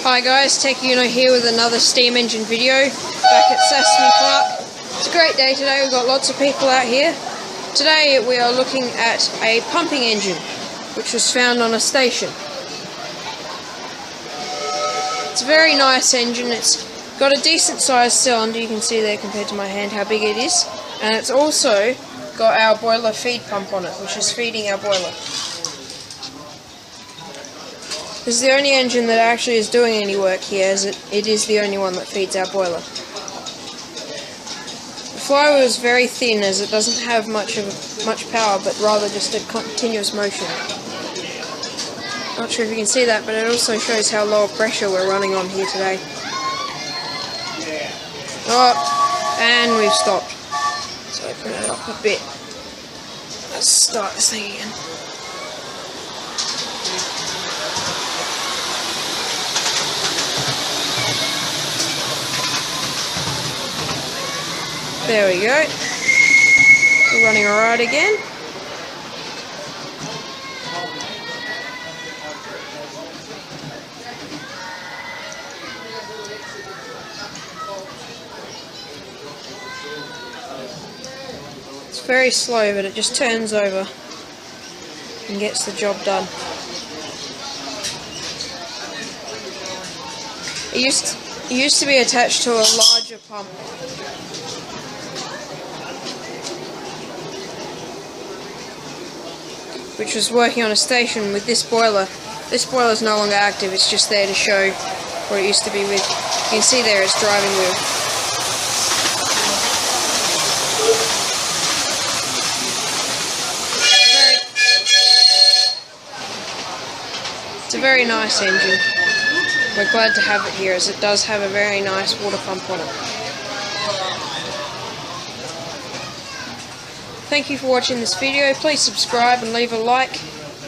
Hi guys, TechUno here with another steam engine video back at SASMEE Park. It's a great day today, we've got lots of people out here. Today we are looking at a pumping engine which was found on a station. It's a very nice engine, it's got a decent sized cylinder, you can see there compared to my hand how big it is, and it's also got our boiler feed pump on it which is feeding our boiler. This is the only engine that actually is doing any work here, as it is the only one that feeds our boiler. The flywheel is very thin as it doesn't have much power, but rather just a continuous motion. Not sure if you can see that, but it also shows how low pressure we're running on here today. Oh, and we've stopped. Let's open it up a bit. Let's start this thing again. There we go. We're running alright again. It's very slow, but it just turns over and gets the job done. It used to be attached to a larger pump. Which was working on a station with this boiler. This boiler is no longer active, it's just there to show what it used to be with. You can see there it's driving wheel. It's a very nice engine. We're glad to have it here as it does have a very nice water pump on it. Thank you for watching this video. Please subscribe and leave a like.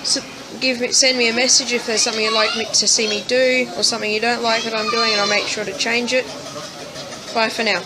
Send me a message if there's something you'd like to see me do or something you don't like that I'm doing, and I'll make sure to change it. Bye for now.